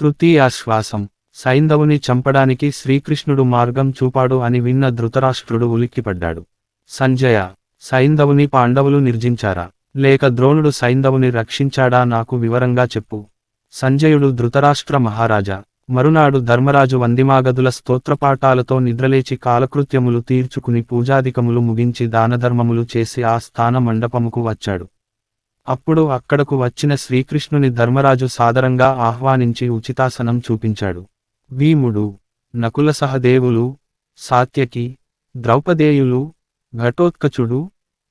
తృతీయాశ్వాసం. సైంధవుని చంపడానికి శ్రీకృష్ణుడు మార్గం చూపాడు అని విన్న ధృతరాష్ట్రుడు ఉలిక్కిపడ్డాడు. సంజయ, సైంధవుని పాండవులు నిర్జించారా, లేక ద్రోణుడు సైంధవుని రక్షించాడా, నాకు వివరంగా చెప్పు. సంజయుడు ధృతరాష్ట్ర మహారాజా, మరునాడు ధర్మరాజు వందిమాగదుల స్తోత్రపాఠాలతో నిద్రలేచి కాలకృత్యములు తీర్చుకుని పూజాదికములు ముగించి దానధర్మములు చేసి ఆ స్థాన మండపముకు వచ్చాడు. అప్పుడు అక్కడకు వచ్చిన శ్రీకృష్ణుని ధర్మరాజు సాదరంగా ఆహ్వానించి ఉచితాసనం చూపించాడు. భీముడు, నకుల సహదేవులు, సాత్యకి, ద్రౌపదేయులు, ఘటోత్కచుడు,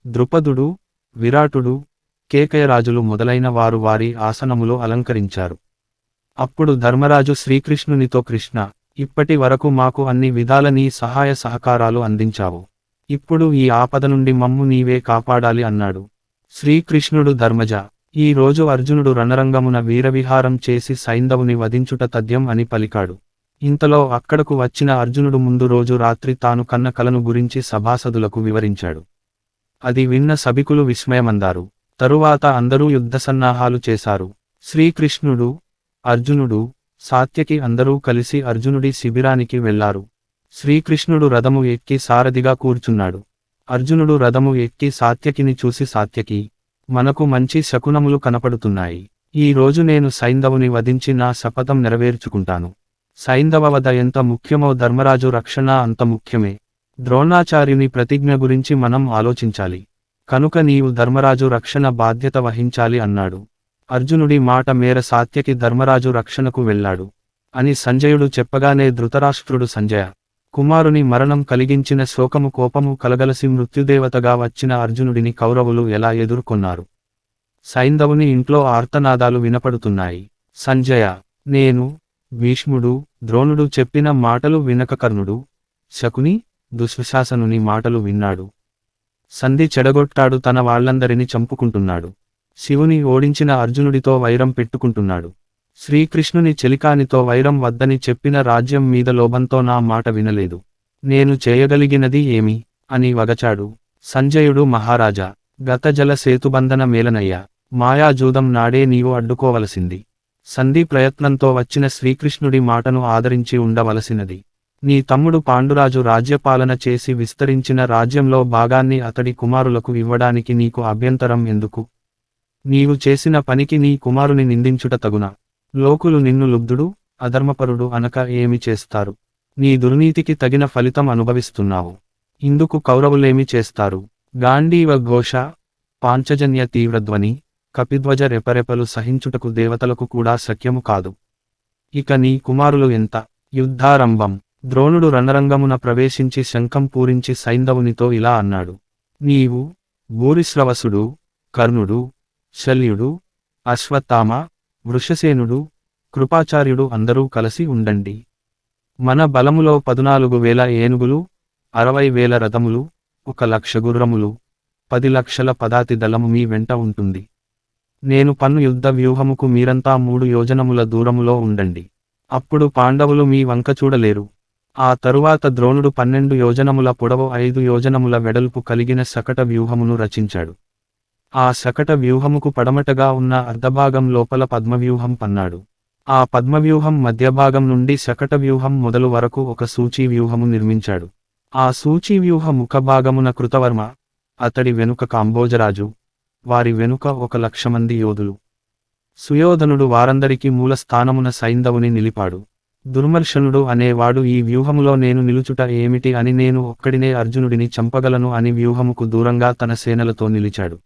ద్రుపదుడు, విరాటుడు, కేకయరాజులు మొదలైన వారు వారి ఆసనములో అలంకరించారు. అప్పుడు ధర్మరాజు శ్రీకృష్ణునితో, కృష్ణ, ఇప్పటి వరకు మాకు అన్ని విధాల నీ సహాయ సహకారాలు అందించావు. ఇప్పుడు ఈ ఆపద నుండి మమ్ము నీవే కాపాడాలి అన్నాడు. శ్రీకృష్ణుడు, ధర్మజ, ఈ రోజు అర్జునుడు రణరంగమున వీరవిహారం చేసి సైంధవుని వధించుట తథ్యం అని పలికాడు. ఇంతలో అక్కడకు వచ్చిన అర్జునుడు ముందు రోజు రాత్రి తాను కన్న కలను గురించి సభాసదులకు వివరించాడు. అది విన్న సభికులు విస్మయమందారు. తరువాత అందరూ యుద్ధసన్నాహాలు చేశారు. శ్రీకృష్ణుడు, అర్జునుడు, సాత్యకి అందరూ కలిసి అర్జునుడి శిబిరానికి వెళ్లారు. శ్రీకృష్ణుడు రథము ఎక్కి సారథిగా కూర్చున్నాడు. అర్జునుడు రథము ఎక్కి సాత్యకిని చూసి, సాత్యకి, మనకు మంచి శకునములు కనపడుతున్నాయి. ఈ రోజు నేను సైంధవుని వధించి నా శపథం నెరవేర్చుకుంటాను. సైంధవ వధ ఎంత ముఖ్యమో ధర్మరాజు రక్షణ అంత ముఖ్యమే. ద్రోణాచార్యుని ప్రతిజ్ఞ గురించి మనం ఆలోచించాలి. కనుక నీవు ధర్మరాజు రక్షణ బాధ్యత వహించాలి అన్నాడు. అర్జునుడి మాట మేర సాత్యకి ధర్మరాజు రక్షణకు వెళ్ళాడు అని సంజయుడు చెప్పగానే ధృతరాష్ట్రుడు, సంజయ, కుమారుని మరణం కలిగించిన శోకము కోపము కలగలసి మృత్యుదేవతగా వచ్చిన అర్జునుడిని కౌరవులు ఎలా ఎదుర్కొన్నారు? సైంధవుని ఇంట్లో ఆర్తనాదాలు వినపడుతున్నాయి. సంజయ, నేను, భీష్ముడు, ద్రోణుడు చెప్పిన మాటలు వినక కర్ణుడు, శకుని, దుశ్శాసనుని మాటలు విన్నాడు. సంధి చెడగొట్టాడు, తన వాళ్లందరినీ చంపుకుంటున్నాడు. శివుని ఓడించిన అర్జునుడితో వైరం పెట్టుకుంటున్నాడు. శ్రీకృష్ణుని చెలికానితో వైరం వద్దని చెప్పిన రాజ్యం మీద లోభంతో నా మాట వినలేదు. నేను చేయగలిగినది ఏమి అని వగచాడు. సంజయుడు, మహారాజా, గత జల సేతుబంధన మేలనయ్యా, మాయాజూదం నాడే నీవు అడ్డుకోవలసింది. సంధి ప్రయత్నంతో వచ్చిన శ్రీకృష్ణుడి మాటను ఆదరించి ఉండవలసినది. నీ తమ్ముడు పాండురాజు రాజ్యపాలన చేసి విస్తరించిన రాజ్యంలో భాగాన్ని అతడి కుమారులకు ఇవ్వడానికి నీకు అభ్యంతరం ఎందుకు? నీవు చేసిన పనికి నీ కుమారుని నిందించుట తగునా? లోకులు నిన్ను లుబ్ధుడు, అధర్మపరుడు అనక ఏమి చేస్తారు? నీ దుర్నీతికి తగిన ఫలితం అనుభవిస్తున్నావు. ఇందుకు కౌరవులేమి చేస్తారు? గాంధీవ ఘోష, పాంచజన్య తీవ్రధ్వని, కపిధ్వజ రెపరెపలు సహించుటకు దేవతలకు కూడా శక్యము కాదు. ఇక నీ కుమారులు ఎంత? యుద్ధారంభం. ద్రోణుడు రణరంగమున ప్రవేశించి శంఖం పూరించి సైంధవునితో ఇలా అన్నాడు. నీవు, భూరిశ్రవసుడు, కర్ణుడు, శల్యుడు, అశ్వత్థామ, వృషసేనుడు, కృపాచార్యుడు అందరూ కలిసి ఉండండి. మన బలములో 14,000 ఏనుగులు, 60,000 రథములు, 1,00,000 గుర్రములు, 10,00,000 పదాతి దళము మీ వెంట ఉంటుంది. నేను పన్ను యుద్ధ వ్యూహముకు మీరంతా 3 యోజనముల దూరములో ఉండండి. అప్పుడు పాండవులు మీ వంక చూడలేరు. ఆ తరువాత ద్రోణుడు 12 యోజనముల పొడవు 5 యోజనముల వెడల్పు కలిగిన శకట వ్యూహమును రచించాడు. ఆ శకట వ్యూహముకు పడమటగా ఉన్న అర్ధభాగం లోపల పద్మవ్యూహం పన్నాడు. ఆ పద్మవ్యూహం మధ్యభాగం నుండి శకట వ్యూహం మొదలు వరకు ఒక సూచీ వ్యూహము నిర్మించాడు. ఆ సూచీ వ్యూహ ముఖభాగమున కృతవర్మ, అతడి వెనుక కాంబోజరాజు, వారి వెనుక 1,00,000 మంది యోధులు. సుయోధనుడు వారందరికీ మూల స్థానమున సైంధవుని నిలిపాడు. దుర్మర్షనుడు అనేవాడు ఈ వ్యూహములో నేను నిలుచుట ఏమిటి అని, నేను ఒక్కడినే అర్జునుడిని చంపగలను అని వ్యూహముకు దూరంగా తన సేనలతో నిలిచాడు.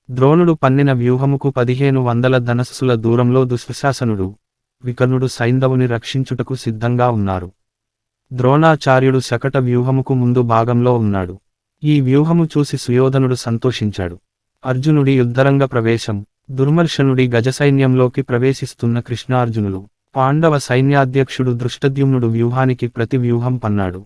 ద్రోణుడు పన్నిన వ్యూహముకు 1,500 ధనస్సుల దూరంలో దుశ్శాసనుడు, వికర్ణుడు సైంధవుని రక్షించుటకు సిద్ధంగా ఉన్నారు. ద్రోణాచార్యుడు శకట వ్యూహముకు ముందు భాగంలో ఉన్నాడు. ఈ వ్యూహము చూసి సుయోధనుడు సంతోషించాడు. అర్జునుడి యుద్ధరంగ ప్రవేశం. దుర్మర్షనుడి గజసైన్యంలోకి ప్రవేశిస్తున్న కృష్ణార్జునులు. పాండవ సైన్యాధ్యక్షుడు దృష్టద్యుమ్నుడు వ్యూహానికి ప్రతి వ్యూహం పన్నాడు.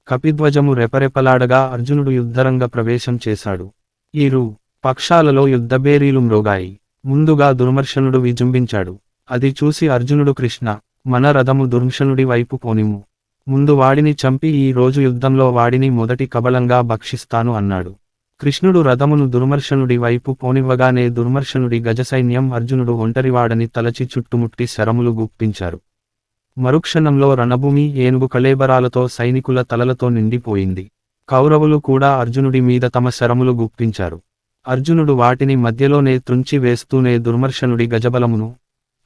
కపిధ్వజము రెపరెపలాడగా అర్జునుడు యుద్ధరంగ ప్రవేశం చేశాడు. ఇరు పక్షాలలో యుద్ధబేరీలు మ్రోగాయి. ముందుగా దుర్మర్షనుడు విజృంభించాడు. అది చూసి అర్జునుడు, కృష్ణ, మన రథము దుర్మర్షనుడి వైపు పోనిము. ముందు వాడిని చంపి ఈ రోజు యుద్ధంలో వాడిని మొదటి కబళంగా భక్షిస్తాను అన్నాడు. కృష్ణుడు రథమును దుర్మర్షనుడి వైపు పోనివ్వగానే దుర్మర్షనుడి గజసైన్యం అర్జునుడు ఒంటరివాడని తలచి చుట్టుముట్టి శరములు గుప్పించారు. మరుక్షణంలో రణభూమి ఏనుగు కళేబరాలతో సైనికుల తలలతో నిండిపోయింది. కౌరవులు కూడా అర్జునుడి మీద తమ శరములు గుప్పించారు. అర్జునుడు వాటిని మధ్యలోనే త్రుంచి వేస్తూనే దుర్మర్షనుడి గజబలమును,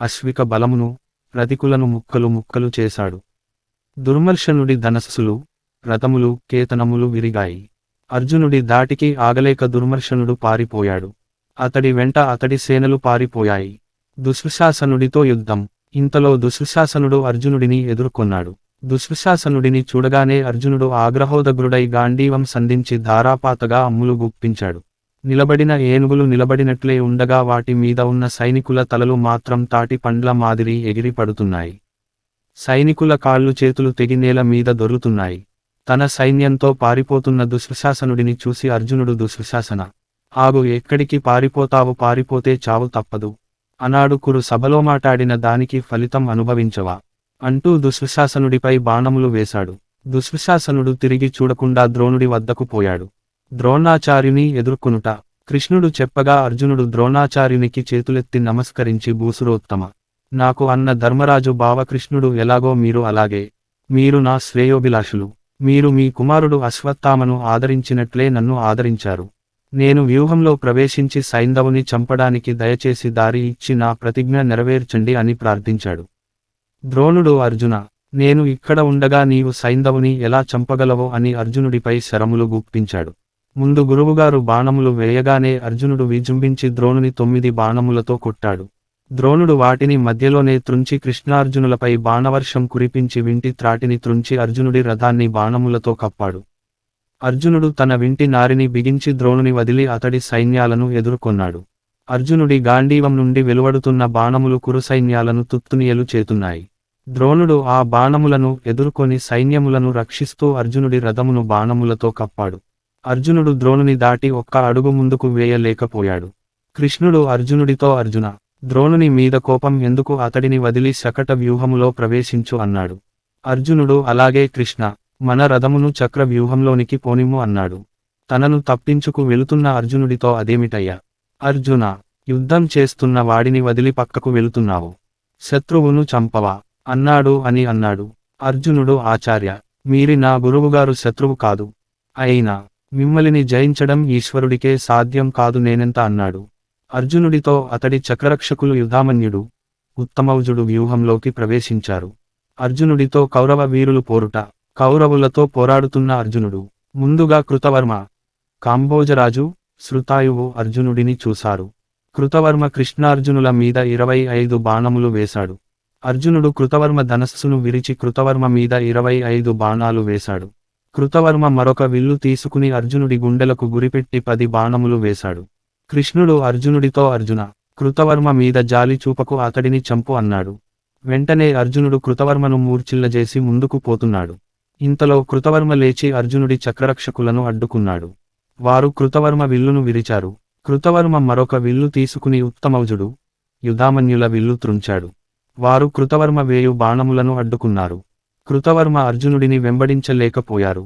అశ్విక బలమును, రథికులను ముక్కలు ముక్కలు చేశాడు. దుర్మర్షనుడి ధనస్సులు, రథములు, కేతనములు విరిగాయి. అర్జునుడి దాటికి ఆగలేక దుర్మర్షనుడు పారిపోయాడు. అతడి వెంట అతడి సేనలు పారిపోయాయి. దుశ్శాసనుడితో యుద్ధం. ఇంతలో దుశ్శాసనుడు అర్జునుడిని ఎదుర్కొన్నాడు. దుశ్శాసనుడిని చూడగానే అర్జునుడు ఆగ్రహోదగ్రుడై గాంధీవం సంధించి ధారాపాతగా అమ్ములు గుప్పించాడు. నిలబడిన ఏనుగులు నిలబడినట్లే ఉండగా వాటి మీద ఉన్న సైనికుల తలలు మాత్రం తాటి పండ్ల మాదిరి ఎగిరి పడుతున్నాయి. సైనికుల కాళ్ళు చేతులు తెగి నేల మీద దొర్లుతున్నాయి. తన సైన్యంతో పారిపోతున్న దుశ్శాసనుడిని చూసి అర్జునుడు దుశ్శాసన, ఆగు, ఎక్కడికి పారిపోతావు, పారిపోతే చావు తప్పదు అన్నాడు. కురు సభలో మాటాడిన దానికి ఫలితం అనుభవించవా అంటూ దుశ్శాసనుడిపై బాణములు వేశాడు. దుశ్శాసనుడు తిరిగి చూడకుండా ద్రోణుడి వద్దకు పోయాడు. ద్రోణాచార్యుని ఎదుర్కొనుట. కృష్ణుడు చెప్పగా అర్జునుడు ద్రోణాచార్యునికి చేతులెత్తి నమస్కరించి, భూసురోత్తమ, నాకు అన్న ధర్మరాజు బావకృష్ణుడు ఎలాగో మీరు అలాగే. మీరు నా శ్రేయోభిలాషులు. మీరు మీ కుమారుడు అశ్వత్థామను ఆదరించినట్లే నన్ను ఆదరించారు. నేను వ్యూహంలో ప్రవేశించి సైంధవుని చంపడానికి దయచేసి దారి ఇచ్చి నా ప్రతిజ్ఞ నెరవేర్చండి అని ప్రార్థించాడు. ద్రోణుడు, అర్జున, నేను ఇక్కడ ఉండగా నీవు సైంధవుని ఎలా చంపగలవో అని అర్జునుడిపై శరములు గుప్పించాడు. ముందు గురువుగారు బాణములు వేయగానే అర్జునుడు విజృంభించి ద్రోణుని 9 బాణములతో కొట్టాడు. ద్రోణుడు వాటిని మధ్యలోనే త్రుంచి కృష్ణార్జునులపై బాణవర్షం కురిపించి వింటి త్రాటిని త్రుంచి అర్జునుడి రథాన్ని బాణములతో కప్పాడు. అర్జునుడు తన వింటి నారిని బిగించి ద్రోణుని వదిలి అతడి సైన్యాలను ఎదుర్కొన్నాడు. అర్జునుడి గాంధీవం నుండి వెలువడుతున్న బాణములు కురు సైన్యాలను తుత్తునియలు చేతున్నాయి. ద్రోణుడు ఆ బాణములను ఎదుర్కొని సైన్యములను రక్షిస్తూ అర్జునుడి రథమును బాణములతో కప్పాడు. అర్జునుడు ద్రోణుని దాటి ఒక్క అడుగు ముందుకు వేయలేకపోయాడు. కృష్ణుడు అర్జునుడితో, అర్జున, ద్రోణుని మీద కోపం ఎందుకు, అతడిని వదిలి శకట వ్యూహములో ప్రవేశించు అన్నాడు. అర్జునుడు, అలాగే కృష్ణ, మన రథమును చక్ర వ్యూహంలోనికి పోనిమ్ము అన్నాడు. తనను తప్పించుకు వెళుతున్న అర్జునుడితో, అదేమిటయ్యా అర్జున, యుద్ధం చేస్తున్న వాడిని వదిలి పక్కకు వెళుతున్నావు, శత్రువును చంపవా అన్నాడు. అర్జునుడు, ఆచార్య, మీరి నా గురువుగారు శత్రువు కాదు. అయినా మిమ్మలిని జయించడం ఈశ్వరుడికే సాధ్యం కాదు, నేనెంత అన్నాడు. అర్జునుడితో అతడి చక్రరక్షకులు యుధామన్యుడు, ఉత్తమౌజుడు వ్యూహంలోకి ప్రవేశించారు. అర్జునుడితో కౌరవ వీరులు పోరుట. కౌరవులతో పోరాడుతున్న అర్జునుడు. ముందుగా కృతవర్మ, కాంబోజరాజు, శృతాయువు అర్జునుడిని చూశారు. కృతవర్మ కృష్ణార్జునుల మీద 25 బాణములు వేశాడు. అర్జునుడు కృతవర్మ ధనస్సును విరిచి కృతవర్మ మీద 25 బాణాలు వేశాడు. కృతవర్మ మరొక విల్లు తీసుకుని అర్జునుడి గుండెలకు గురిపెట్టి 10 బాణములు వేశాడు. కృష్ణుడు అర్జునుడితో, అర్జున, కృతవర్మ మీద జాలి చూపకు, అతడిని చంపు అన్నాడు. వెంటనే అర్జునుడు కృతవర్మను మూర్ఛిల్లజేసి ముందుకు పోతున్నాడు. ఇంతలో కృతవర్మ లేచి అర్జునుడి చక్రరక్షకులను అడ్డుకున్నాడు. వారు కృతవర్మ విల్లును విరిచారు. కృతవర్మ మరొక విల్లు తీసుకుని ఉత్తమౌజుడు, యుధామన్యుల విల్లు త్రుంచాడు. వారు కృతవర్మ వేయు బాణములను అడ్డుకున్నారు. కృతవర్మ అర్జునుడిని వెంబడించలేకపోయారు.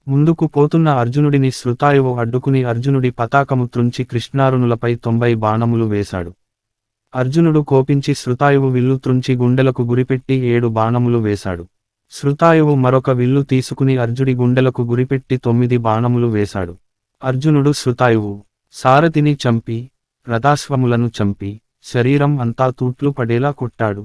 ముందుకు పోతున్న అర్జునుడిని శృతాయువు అడ్డుకుని అర్జునుడి పతాకము త్రుంచి కృష్ణారునులపై 90 బాణములు వేశాడు. అర్జునుడు కోపించి శృతాయువు విల్లు త్రుంచి గుండెలకు గురిపెట్టి 7 బాణములు వేశాడు. శృతాయువు మరొక విల్లు తీసుకుని అర్జుడి గుండెలకు గురిపెట్టి 9 బాణములు వేశాడు. అర్జునుడు శృతాయువు సారథిని చంపి, రథాశ్వములను చంపి, శరీరం అంతా తూట్లు పడేలా కొట్టాడు.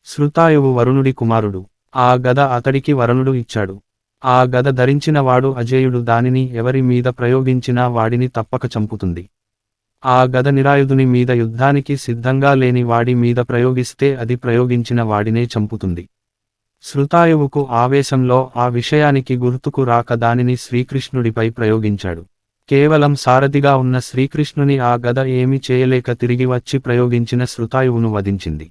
శృతాయువు వరుణుడి కుమారుడు. ఆ గద అతడికి వరుణుడు ఇచ్చాడు. ఆ గద ధరించిన వాడు అజేయుడు, దానిని ఎవరి మీద ప్రయోగించినా వాడిని తప్పక చంపుతుంది. ఆ గద నిరాయుధుని మీద యుద్ధానికి సిద్ధంగా లేని వాడి మీద ప్రయోగిస్తే అది ప్రయోగించిన వాడినే చంపుతుంది. శృతాయువుకు ఆవేశంలో ఆ విషయానికి గుర్తుకు రాక దానిని శ్రీకృష్ణుడిపై ప్రయోగించాడు. కేవలం సారథిగా ఉన్న శ్రీకృష్ణుని ఆ గద ఏమీ చేయలేక తిరిగి వచ్చి ప్రయోగించిన శృతాయువును వధించింది.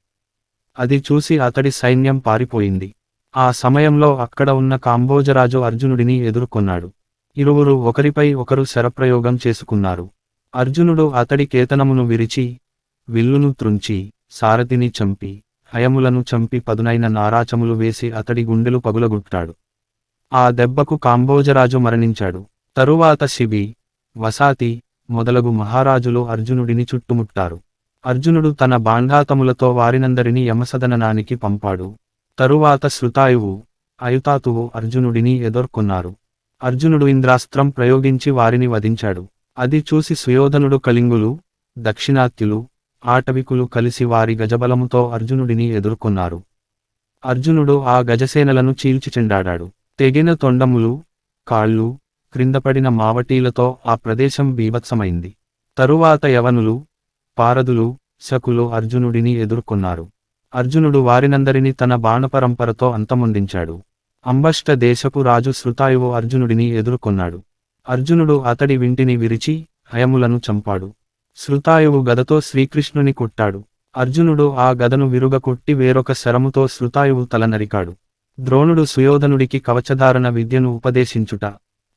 అది చూసి అతడి సైన్యం పారిపోయింది. ఆ సమయంలో అక్కడ ఉన్న కాంబోజరాజు అర్జునుడిని ఎదుర్కొన్నాడు. ఇరువురు ఒకరిపై ఒకరు శరప్రయోగం చేసుకున్నారు. అర్జునుడు అతడి కేతనమును విరిచి, విల్లును త్రుంచి, సారథిని చంపి, హయములను చంపి పదునైన నారాచములు వేసి అతడి గుండెలు పగులగొట్టాడు. ఆ దెబ్బకు కాంబోజరాజు మరణించాడు. తరువాత శిబి, వసాతి మొదలగు మహారాజులు అర్జునుడిని చుట్టుముట్టారు. అర్జునుడు తన బాంధాతములతో వారినందరినీ యమసదనానికి పంపాడు. తరువాత శృతాయువు, అయుతాతువు అర్జునుడిని ఎదుర్కొన్నారు. అర్జునుడు ఇంద్రాస్త్రం ప్రయోగించి వారిని వధించాడు. అది చూసి సుయోధనుడు కళింగులు, దక్షిణాత్యులు, ఆటవికులు కలిసి వారి గజబలముతో అర్జునుడిని ఎదుర్కొన్నారు. అర్జునుడు ఆ గజసేనలను చీల్చిచెండాడాడు. తెగిన తొండములు, కాళ్ళు, క్రిందపడిన మావటీలతో ఆ ప్రదేశం బీభత్సమైంది. తరువాత యవనులు, పారదులు, శకులు అర్జునుడిని ఎదుర్కొన్నారు. అర్జునుడు వారినందరినీ తన బాణపరంపరతో అంతమొందించాడు. అంబష్ట దేశపు రాజు శృతాయువు అర్జునుడిని ఎదుర్కొన్నాడు. అర్జునుడు అతడి వింటిని విరిచి హయములను చంపాడు. శృతాయువు గదతో శ్రీకృష్ణుని కొట్టాడు. అర్జునుడు ఆ గదను విరుగకొట్టి వేరొక శరముతో శృతాయువు తల నరికాడు. ద్రోణుడు సుయోధనుడికి కవచధారణ విద్యను ఉపదేశించుట.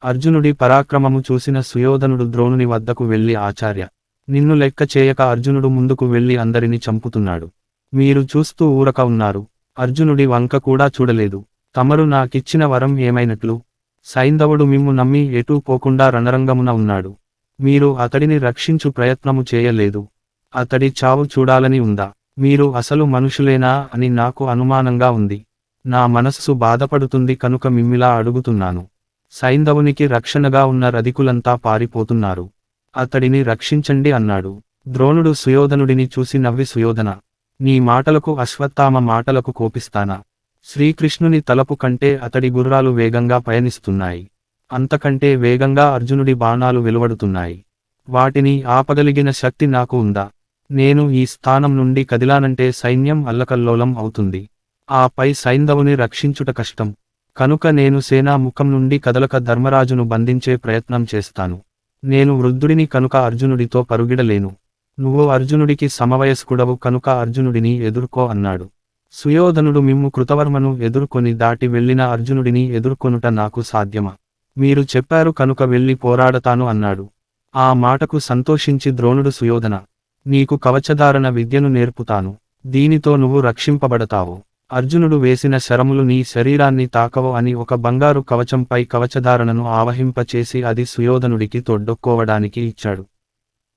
అర్జునుడి పరాక్రమము చూసిన సుయోధనుడు ద్రోణుని వద్దకు వెళ్లి ఆచార్య, నిన్ను లెక్క చేయక అర్జునుడు ముందుకు వెళ్లి అందరిని చంపుతున్నాడు. మీరు చూస్తూ ఊరక ఉన్నారు. అర్జునుడి వంక కూడా చూడలేదు. తమరు నాకిచ్చిన వరం ఏమైనట్లు? సైంధవుడు మిమ్ము నమ్మి ఎటూ పోకుండా రణరంగమున ఉన్నాడు. మీరు అతడిని రక్షించు ప్రయత్నము చేయలేదు. అతడి చావు చూడాలని ఉందా? మీరు అసలు మనుషులేనా అని నాకు అనుమానంగా ఉంది. నా మనస్సు బాధపడుతుంది కనుక మిమ్మిలా అడుగుతున్నాను. సైంధవునికి రక్షణగా ఉన్న రధికులంతా పారిపోతున్నారు. అతడిని రక్షించండి అన్నాడు. ద్రోణుడు సుయోధనుడిని చూసి నవ్వి, సుయోధన, నీ మాటలకు అశ్వత్థామ మాటలకు కోపిస్తానా? శ్రీకృష్ణుని తలపు కంటే అతడి గుర్రాలు వేగంగా పయనిస్తున్నాయి. అంతకంటే వేగంగా అర్జునుడి బాణాలు వెలువడుతున్నాయి. వాటిని ఆపగలిగిన శక్తి నాకు ఉందా? నేను ఈ స్థానం నుండి కదిలానంటే సైన్యం అల్లకల్లోలం అవుతుంది. ఆపై సైంధవుని రక్షించుట కష్టం. కనుక నేను సేనా ముఖం నుండి కదలక ధర్మరాజును బంధించే ప్రయత్నం చేస్తాను. నేను వృద్ధుడిని కనుక అర్జునుడితో పరుగిడలేను. నువ్వు అర్జునుడికి సమవయస్కుడవు కనుక అర్జునుడిని ఎదుర్కో అన్నాడు. సుయోధనుడు, మిమ్ము కృతవర్మను ఎదుర్కొని దాటి వెళ్లిన అర్జునుడిని ఎదుర్కొనుట నాకు సాధ్యమా? మీరు చెప్పారు కనుక వెళ్లి పోరాడతాను అన్నాడు. ఆ మాటకు సంతోషించి ద్రోణుడు, సుయోధన, నీకు కవచధారణ విద్యను నేర్పుతాను. దీనితో నువ్వు రక్షింపబడతావు. అర్జునుడు వేసిన శరములు నీ శరీరాన్ని తాకవు అని ఒక బంగారు కవచంపై కవచధారణను ఆవహింపచేసి అది సుయోధనుడికి తొడ్డొక్కోవడానికి ఇచ్చాడు.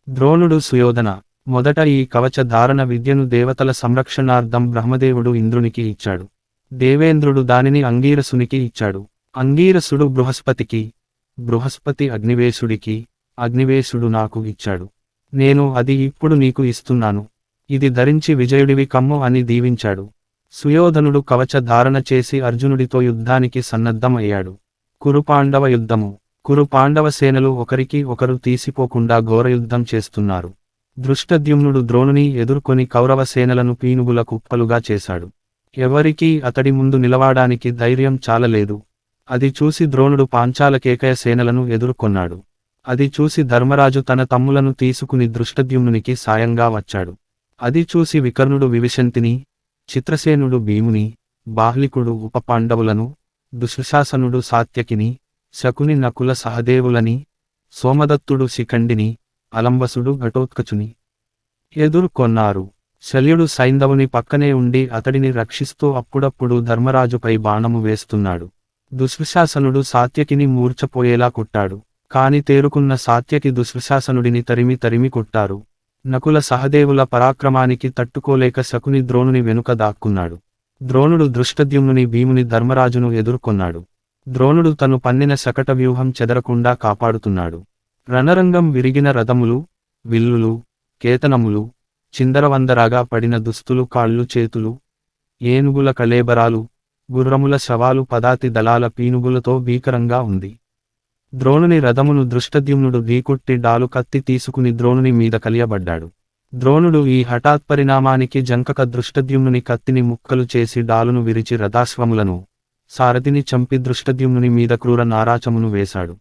ద్రోణుడు, సుయోధన, మొదట ఈ కవచ ధారణ విద్యను దేవతల సంరక్షణార్థం బ్రహ్మదేవుడు ఇంద్రునికి ఇచ్చాడు. దేవేంద్రుడు దానిని అంగీరసునికి ఇచ్చాడు. అంగీరసుడు బృహస్పతికి, బృహస్పతి అగ్నివేశుడికి, అగ్నివేశుడు నాకు ఇచ్చాడు. నేను అది ఇప్పుడు నీకు ఇస్తున్నాను. ఇది ధరించి విజయుడివి కమ్ము అని దీవించాడు. సుయోధనుడు కవచ ధారణ చేసి అర్జునుడితో యుద్ధానికి సన్నద్ధం అయ్యాడు. కురుపాండవ యుద్ధము. కురుపాండవ సేనలు ఒకరికి ఒకరు తీసిపోకుండా ఘోరయుద్ధం చేస్తున్నారు. దృష్టద్యుమ్నుడు ద్రోణుని ఎదుర్కొని కౌరవ సేనలను పీనుగుల కుప్పలుగా చేశాడు. ఎవరికీ అతడి ముందు నిలవాడానికి ధైర్యం చాలలేదు. అది చూసి ద్రోణుడు పాంచాలకేకయ సేనలను ఎదుర్కొన్నాడు. అది చూసి ధర్మరాజు తన తమ్ములను తీసుకుని దృష్టద్యుమ్నునికి సాయంగా వచ్చాడు. అది చూసి వికర్ణుడు వివిశంతిని, చిత్రసేనుడు భీముని, బాహ్లికుడు ఉపపాండవులను, దుశ్శాసనుడు సాత్యకిని, శకుని నకుల సహదేవులని, సోమదత్తుడు శిఖండిని, అలంబసుడు ఘటోత్కచుని ఎదుర్కొన్నారు. శల్యుడు సైంధవుని పక్కనే ఉండి అతడిని రక్షిస్తూ అప్పుడప్పుడు ధర్మరాజుపై బాణము వేస్తున్నాడు. దుశ్శాసనుడు సాత్యకిని మూర్ఛపోయేలా కొట్టాడు. కాని తేరుకున్న సాత్యకి దుశ్శాసనుడిని తరిమి తరిమి కొట్టారు. నకుల సహదేవుల పరాక్రమానికి తట్టుకోలేక శకుని ద్రోణుని వెనుక దాక్కున్నాడు. ద్రోణుడు దృష్టద్యుమ్నుని భీముని ధర్మరాజును ఎదుర్కొన్నాడు. ద్రోణుడు తను పన్నిన శకట వ్యూహం చెదరకుండా కాపాడుతున్నాడు. రణరంగం విరిగిన రథములు, విల్లులు, కేతనములు, చిందరవందరాగా పడిన దుస్తులు, కాళ్ళు చేతులు, ఏనుగుల కళేబరాలు, గుర్రముల శవాలు పదాతి దళాల పీనుగులతో భీకరంగా ఉంది. ద్రోణుని రథమును దృష్టద్యుమ్నుడు ఢీకొట్టి డాలు కత్తి తీసుకుని ద్రోణుని మీద కలియబడ్డాడు. ద్రోణుడు ఈ హఠాత్పరిణామానికి జంకక దృష్టద్యుమ్నుని కత్తిని ముక్కలు చేసి డాలును విరిచి రథాశ్వములను, సారథిని చంపి దృష్టద్యుమ్నుని మీద క్రూర నారాచమును వేశాడు.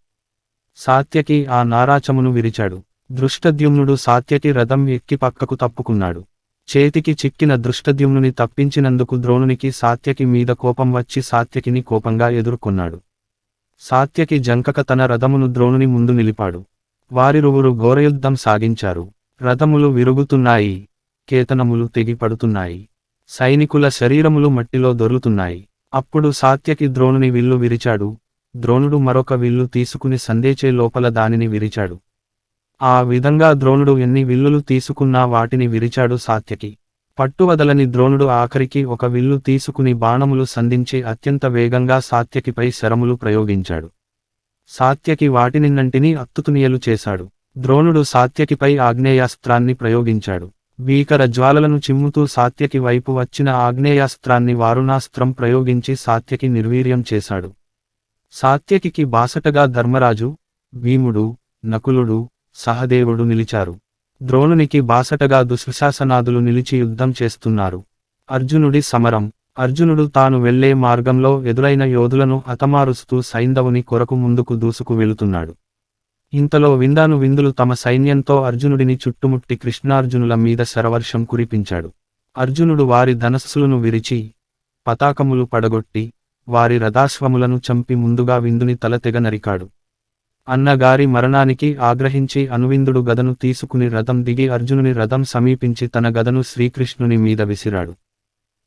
సాత్యకి ఆ నారాచమును విరిచాడు. దృష్టద్యుమ్నుడు సాత్యకి రథం ఎక్కి పక్కకు తప్పుకున్నాడు. చేతికి చిక్కిన దృష్టద్యుమ్నుని తప్పించినందుకు ద్రోణునికి సాత్యకి మీద కోపం వచ్చి సాత్యకిని కోపంగా ఎదుర్కొన్నాడు. సాత్యకి జంకక తన రథమును ద్రోణుని ముందు నిలిపాడు. వారిరువురు ఘోరయుద్ధం సాగించారు. రథములు విరుగుతున్నాయి, కేతనములు తెగిపడుతున్నాయి, సైనికుల శరీరములు మట్టిలో దొర్లుతున్నాయి. అప్పుడు సాత్యకి ద్రోణుని విల్లు విరిచాడు. ద్రోణుడు మరొక విల్లు తీసుకుని సందేచే లోపల దానిని విరిచాడు. ఆ విధంగా ద్రోణుడు ఎన్ని విల్లులు తీసుకున్నా వాటిని విరిచాడు సాత్యకి. పట్టువదలని ద్రోణుడు ఆఖరికి ఒక విల్లు తీసుకుని బాణములు సంధించి అత్యంత వేగంగా సాత్యకిపై శరములు ప్రయోగించాడు. సాత్యకి వాటినిన్నంటినీ అత్తుతునియలు చేశాడు. ద్రోణుడు సాత్యకిపై ఆగ్నేయాస్త్రాన్ని ప్రయోగించాడు. భీకర జ్వాలలను చిమ్ముతూ సాత్యకి వైపు వచ్చిన ఆగ్నేయాస్త్రాన్ని వారుణాస్త్రం ప్రయోగించి సాత్యకి నిర్వీర్యం చేశాడు. సాత్యకికి బాసటగా ధర్మరాజు, భీముడు, నకులుడు, సహదేవుడు నిలిచారు. ద్రోణునికి బాసటగా దుశ్శాసనాదులు నిలిచి యుద్ధం చేస్తున్నారు. అర్జునుడి సమరం. అర్జునుడు తాను వెళ్లే మార్గంలో ఎదురైన యోధులను హతమారుస్తూ సైంధవుని కొరకు ముందుకు దూసుకు వెళుతున్నాడు. ఇంతలో విందులు తమ సైన్యంతో అర్జునుడిని చుట్టుముట్టి కృష్ణార్జునుల మీద శరవర్షం కురిపించాడు. అర్జునుడు వారి ధనస్సులను విరిచి, పతాకములు పడగొట్టి, వారి రథాశ్వములను చంపి ముందుగా విందుని తల తెగ నరికాడు. అన్నగారి మరణానికి ఆగ్రహించి అనువిందుడు గదను తీసుకుని రథం దిగి అర్జునుని రథం సమీపించి తన గదను శ్రీకృష్ణుని మీద విసిరాడు.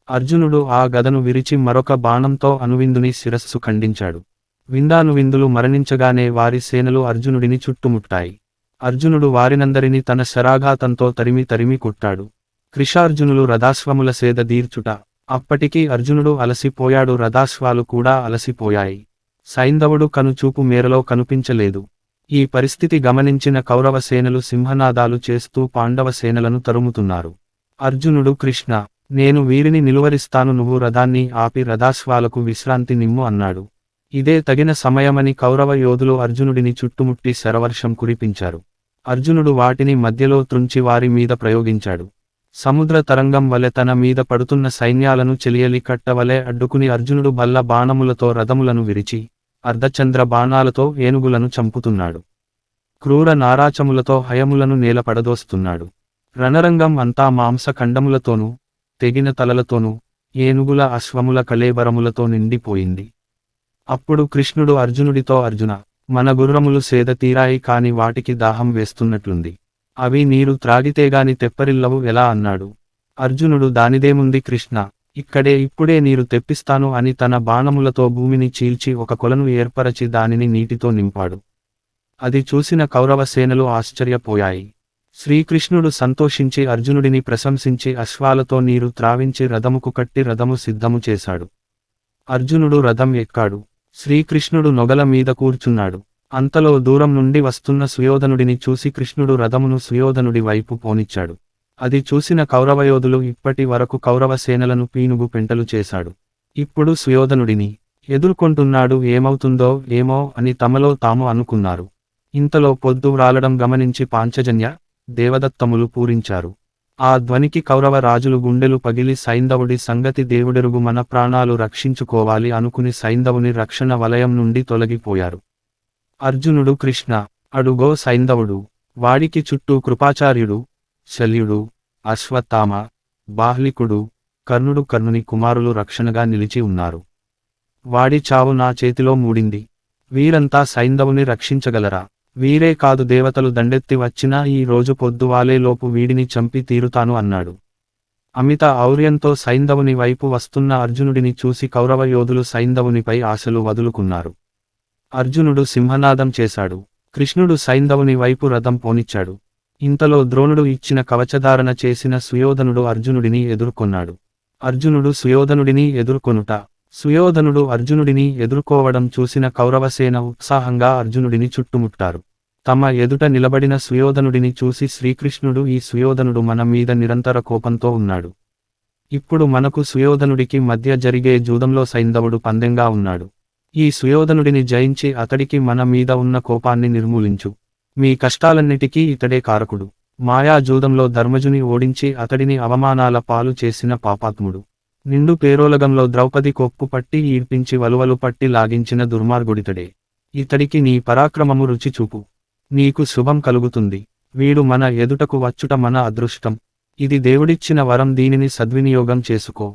అర్జునుడు ఆ గదను విరిచి మరొక బాణంతో అనువిందుని శిరస్సు ఖండించాడు. విందులు మరణించగానే వారి సేనలు అర్జునుడిని చుట్టుముట్టాయి. అర్జునుడు వారినందరినీ తన శరాఘాతంతో తరిమి కొట్టాడు. కృషార్జునులు రథాశ్వముల సేద దీర్చుట. అప్పటికీ అర్జునుడు అలసిపోయాడు. రథాశ్వాలు కూడా అలసిపోయాయి. సైంధవుడు కనుచూపు మేరలో కనిపించలేదు. ఈ పరిస్థితి గమనించిన కౌరవ సేనలు సింహనాదాలు చేస్తూ పాండవ సేనలను తరుముతున్నారు. అర్జునుడు కృష్ణ, నేను వీరిని నిలువరిస్తాను, నువ్వు రథాన్ని ఆపి రథాశ్వాలకు విశ్రాంతి నిమ్ము అన్నాడు. ఇదే తగిన సమయమని కౌరవ యోధులు అర్జునుడిని చుట్టుముట్టి శరవర్షం కురిపించారు. అర్జునుడు వాటిని మధ్యలో త్రుంచి వారి మీద ప్రయోగించాడు. సముద్ర తరంగం వలె తన మీద పడుతున్న సైన్యాలను చెలియలి కట్టవలె అడ్డుకుని అర్జునుడు బల్ల బాణములతో రథములను విరిచి, అర్ధచంద్ర బాణాలతో ఏనుగులను చంపుతున్నాడు. క్రూర నారాచములతో హయములను నేలపడదోస్తున్నాడు. రణరంగం అంతా మాంస ఖండములతోనూ, తెగిన తలలతోనూ, ఏనుగుల అశ్వముల కళేబరములతో నిండిపోయింది. అప్పుడు కృష్ణుడు అర్జునుడితో, అర్జున, మన గుర్రములు సేద తీరాయి కాని వాటికి దాహం వేస్తున్నట్లుంది. అవి నీరు త్రాగితేగాని తెప్పరిల్లవు ఎలా అన్నాడు. అర్జునుడు, దానిదేముంది కృష్ణ, ఇప్పుడే నీరు తెప్పిస్తాను అని తన బాణములతో భూమిని చీల్చి ఒక కొలను ఏర్పరచి దానిని నీటితో నింపాడు. అది చూసిన కౌరవ సేనలు ఆశ్చర్యపోయాయి. శ్రీకృష్ణుడు సంతోషించి అర్జునుడిని ప్రశంసించి అశ్వాలతో నీరు త్రావించి రథముకు కట్టి రథము సిద్ధము చేశాడు. అర్జునుడు రథం ఎక్కాడు. శ్రీకృష్ణుడు నొగల మీద కూర్చున్నాడు. అంతలో దూరం నుండి వస్తున్న సుయోధనుడిని చూసి కృష్ణుడు రథమును సుయోధనుడి వైపు పోనిచ్చాడు. అది చూసిన కౌరవయోధులు ఇప్పటి వరకు కౌరవ సేనలను పీనుగు పెంటలు చేశాడు. ఇప్పుడు సుయోధనుడిని ఎదుర్కొంటున్నాడు, ఏమవుతుందో ఏమో అని తమలో తాము అనుకున్నారు. ఇంతలో పొద్దు వ్రాలడం గమనించి పాంచజన్య, దేవదత్తములు పూరించారు. ఆ ధ్వనికి కౌరవ రాజులు గుండెలు పగిలి సైంధవుడి సంగతి దేవుడెరుగు, మన ప్రాణాలు రక్షించుకోవాలి అనుకుని సైంధవుని రక్షణ వలయం నుండి తొలగిపోయారు. అర్జునుడు కృష్ణ, అడుగో సైంధవుడు, వాడికి చుట్టూ కృపాచార్యుడు, శల్యుడు, అశ్వత్థామ, బాహ్లికుడు, కర్ణుని కుమారులు రక్షణగా నిలిచి ఉన్నారు. వాడి చావు నా చేతిలో మూడింది. వీరంతా సైంధవుని రక్షించగలరా? వీరే కాదు, దేవతలు దండెత్తి వచ్చినా ఈ రోజు పొద్దువాలేలోపు వీడిని చంపి తీరుతాను అన్నాడు. అమిత ఔర్యంతో సైంధవుని వైపు వస్తున్న అర్జునుడిని చూసి కౌరవ యోధులు సైంధవునిపై ఆశలు వదులుకున్నారు. అర్జునుడు సింహనాదం చేశాడు. కృష్ణుడు సైంధవుని వైపు రథం పోనిచ్చాడు. ఇంతలో ద్రోణుడు ఇచ్చిన కవచధారణ చేసిన సుయోధనుడు అర్జునుడిని ఎదుర్కొన్నాడు. అర్జునుడు సుయోధనుడిని ఎదుర్కొనుట. సుయోధనుడు అర్జునుడిని ఎదుర్కోవడం చూసిన కౌరవసేన ఉత్సాహంగా అర్జునుడిని చుట్టుముట్టారు. తమ ఎదుట నిలబడిన సుయోధనుడిని చూసి శ్రీకృష్ణుడు, ఈ సుయోధనుడు మన మీద నిరంతర కోపంతో ఉన్నాడు. ఇప్పుడు మనకు సుయోధనుడికి మధ్య జరిగే జూదంలో సైంధవుడు పందెంగా ఉన్నాడు. ఈ సుయోధనుడిని జయించి అతడికి మన మీద ఉన్న కోపాన్ని నిర్మూలించు. మీ కష్టాలన్నిటికీ ఇతడే కారకుడు. మాయాజూదంలో ధర్మజుని ఓడించి అతడిని అవమానాల పాలు చేసిన పాపాత్ముడు. నిండు పేరోలగంలో ద్రౌపది కొప్పు పట్టి ఈడ్పించి వలువలు పట్టి లాగించిన దుర్మార్గుడితడే. ఇతడికి నీ పరాక్రమము రుచి చూపు. నీకు శుభం కలుగుతుంది. వీడు మన ఎదుటకు వచ్చుట మన అదృష్టం. ఇది దేవుడిచ్చిన వరం, దీనిని సద్వినియోగం చేసుకో.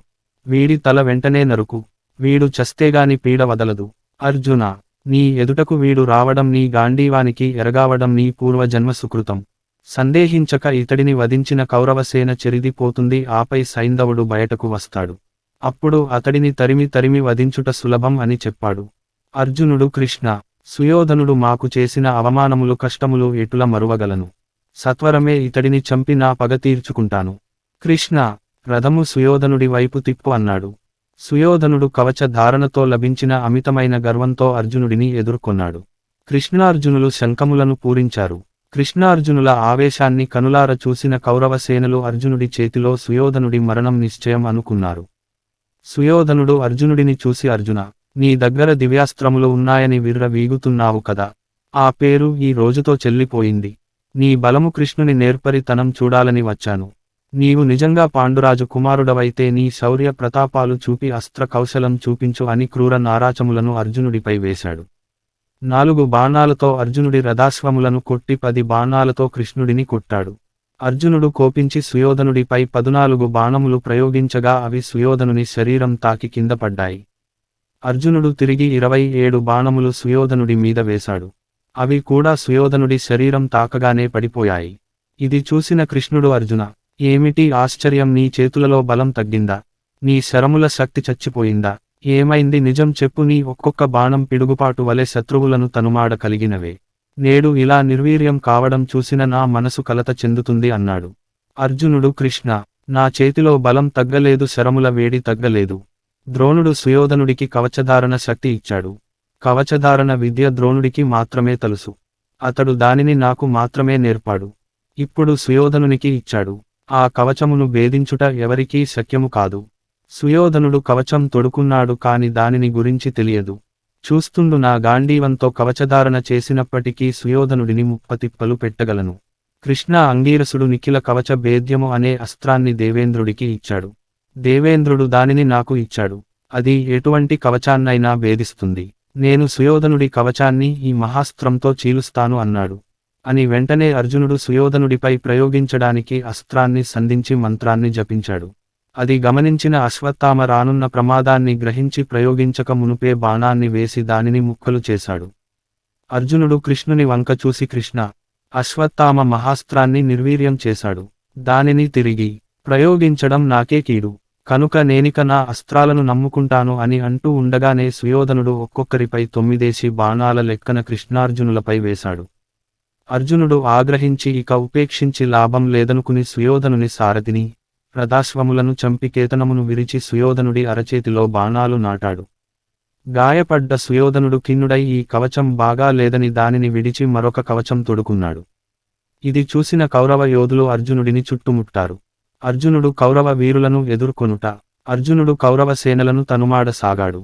వీడి తల వెంటనే నరుకు. వీడు చస్తేగాని పీడ వదలదు. అర్జున, నీ ఎదుటకు వీడు రావడం నీ గాంధీవానికి ఎరగావడం నీ పూర్వజన్మ సుకృతం. సందేహించక ఇతడిని వధించిన కౌరవసేన చెరిదిపోతుంది. ఆపై సైంధవుడు బయటకు వస్తాడు. అప్పుడు అతడిని తరిమి వధించుట సులభం అని చెప్పాడు. అర్జునుడు కృష్ణ, సుయోధనుడు మాకు చేసిన అవమానములు కష్టములు ఎటుల మరువగలను. సత్వరమే ఇతడిని చంపి నా పగ తీర్చుకుంటాను. కృష్ణ, రథము సుయోధనుడి వైపు తిప్పు అన్నాడు. సుయోధనుడు కవచ ధారణతో లభించిన అమితమైన గర్వంతో అర్జునుడిని ఎదుర్కొన్నాడు. కృష్ణార్జునులు శంఖములను పూరించారు. కృష్ణార్జునుల ఆవేశాన్ని కనులార చూసిన కౌరవ సేనలు అర్జునుడి చేతిలో సుయోధనుడి మరణం నిశ్చయం అనుకున్నారు. సుయోధనుడు అర్జునుడిని చూసి అర్జున, నీ దగ్గర దివ్యాస్త్రములు ఉన్నాయని వీగుతున్నావు కదా, ఆ పేరు ఈ రోజుతో చెల్లిపోయింది. నీ బలము కృష్ణుని నేర్పరితనం చూడాలని వచ్చాను. నీవు నిజంగా పాండురాజు కుమారుడవైతే నీ శౌర్య ప్రతాపాలు చూపి అస్త్ర కౌశలం చూపించు అని క్రూర నారాచములను అర్జునుడిపై వేశాడు. 4 బాణాలతో అర్జునుడి రథాశ్వములను కొట్టి 10 బాణాలతో కృష్ణుడిని కొట్టాడు. అర్జునుడు కోపించి సుయోధనుడిపై 14 బాణములు ప్రయోగించగా అవి సుయోధనుని శరీరం తాకి కింద పడ్డాయి. అర్జునుడు తిరిగి 27 బాణములు సుయోధనుడి మీద వేశాడు. అవి కూడా సుయోధనుడి శరీరం తాకగానే పడిపోయాయి. ఇది చూసిన కృష్ణుడు అర్జున, ఏమిటి ఆశ్చర్యం, నీ చేతులలో బలం తగ్గిందా? నీ శరముల శక్తి చచ్చిపోయిందా? ఏమైంది, నిజం చెప్పు. నీ ఒక్కొక్క బాణం పిడుగుపాటు వలె శత్రువులను తనుమాడ కలిగినవే. నేడు ఇలా నిర్వీర్యం కావడం చూసిన నా మనసు కలత చెందుతుంది అన్నాడు. అర్జునుడు, కృష్ణ, నా చేతిలో బలం తగ్గలేదు, శరముల వేడి తగ్గలేదు. ద్రోణుడు సుయోధనుడికి కవచధారణ శక్తి ఇచ్చాడు. కవచధారణ విద్య ద్రోణుడికి మాత్రమే తెలుసు. అతడు దానిని నాకు మాత్రమే నేర్పాడు. ఇప్పుడు సుయోధనునికి ఇచ్చాడు. ఆ కవచమును భేదించుట ఎవరికీ శక్యము కాదు. సుయోధనుడు కవచం తొడుకున్నాడు కాని దానిని గురించి తెలియదు. చూస్తుండు నా గాంధీవంతో కవచధారణ చేసినప్పటికీ సుయోధనుడిని ముప్పతిప్పలు పెట్టగలను. కృష్ణ అంగీరసుడు నిఖిల కవచ భేద్యము అనే అస్త్రాన్ని దేవేంద్రుడికి ఇచ్చాడు. దేవేంద్రుడు దానిని నాకు ఇచ్చాడు. అది ఎటువంటి కవచాన్నైనా భేదిస్తుంది. నేను సుయోధనుడి కవచాన్ని ఈ మహాస్త్రంతో చీలుస్తాను అన్నాడు. అని వెంటనే అర్జునుడు సుయోధనుడిపై ప్రయోగించడానికి అస్త్రాన్ని సంధించి మంత్రాన్ని జపించాడు. అది గమనించిన అశ్వత్థామ రానున్న ప్రమాదాన్ని గ్రహించి ప్రయోగించక మునుపే బాణాన్ని వేసి దానిని ముక్కలు చేశాడు. అర్జునుడు కృష్ణుని వంక చూసి, కృష్ణ, అశ్వత్థామ మహాస్త్రాన్ని నిర్వీర్యం చేశాడు. దానిని తిరిగి ప్రయోగించడం నాకే కీడు. కనుక నేనిక నా అస్త్రాలను నమ్ముకుంటాను అని అంటూ ఉండగానే సుయోధనుడు ఒక్కొక్కరిపై 9 బాణాల లెక్కన కృష్ణార్జునులపై వేశాడు. అర్జునుడు ఆగ్రహించి ఇక ఉపేక్షించి లాభం లేదనుకుని సుయోధనుని సారథిని, రథాశ్వములను చంపి కేతనమును విరిచి సుయోధనుడి అరచేతిలో బాణాలు నాటాడు. గాయపడ్డ సుయోధనుడు ఖిన్నుడై ఈ కవచం బాగా లేదని దానిని విడిచి మరొక కవచం తొడుకున్నాడు. ఇది చూసిన కౌరవ యోధులు అర్జునుడిని చుట్టుముట్టారు. అర్జునుడు కౌరవ వీరులను ఎదుర్కొనుట. అర్జునుడు కౌరవ సేనలను తనుమాడసాగాడు.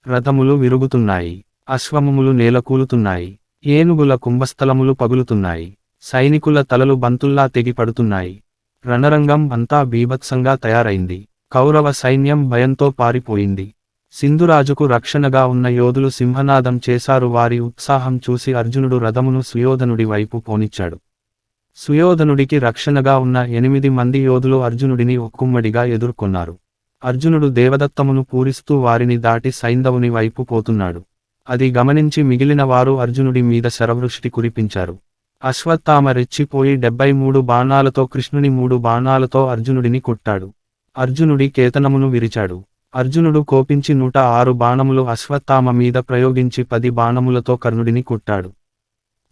రథములు విరుగుతున్నాయి. అశ్వములు నేలకూలుతున్నాయి. ఏనుగుల కుంభస్థలములు పగులుతున్నాయి. సైనికుల తలలు బంతుల్లా తెగిపడుతున్నాయి. రణరంగం అంతా బీభత్సంగా తయారైంది. కౌరవ సైన్యం భయంతో పారిపోయింది. సింధురాజుకు రక్షణగా ఉన్న యోధులు సింహనాదం చేశారు. వారి ఉత్సాహం చూసి అర్జునుడు రథమును సుయోధనుడి వైపు పోనిచ్చాడు. సుయోధనుడికి రక్షణగా ఉన్న 8 మంది యోధులు అర్జునుడిని ఒక్కుమ్మడిగా ఎదుర్కొన్నారు. అర్జునుడు దేవదత్తమును పూరిస్తూ వారిని దాటి సైంధవుని వైపు పోతున్నాడు. అది గమనించి మిగిలిన వారు అర్జునుడి మీద శరవృష్టి కురిపించారు. అశ్వత్థామ రెచ్చిపోయి 73 బాణాలతో కృష్ణుని 3 బాణాలతో అర్జునుడిని కొట్టాడు. అర్జునుడి కేతనమును విరిచాడు. అర్జునుడు కోపించి 106 బాణములు అశ్వత్థామ మీద ప్రయోగించి 10 బాణములతో కర్ణుడిని కొట్టాడు.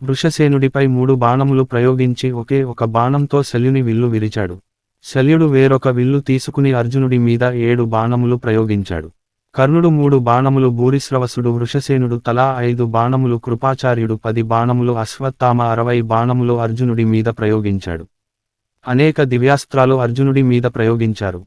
వృషసేనుడిపై 3 బాణములు ప్రయోగించి ఒకే ఒక బాణంతో శల్యుని విల్లు విరిచాడు. శల్యుడు వేరొక విల్లు తీసుకుని అర్జునుడి మీద 7 బాణములు ప్రయోగించాడు. కర్ణుడు 3 బాణములు, భూరిశ్రవసుడు వృషసేనుడు తలా 5 బాణములు, కృపాచార్యుడు 10 బాణములు, అశ్వత్థామ 60 బాణములు అర్జునుడి మీద ప్రయోగించాడు. అనేక దివ్యాస్త్రాలు అర్జునుడి మీద ప్రయోగించారు.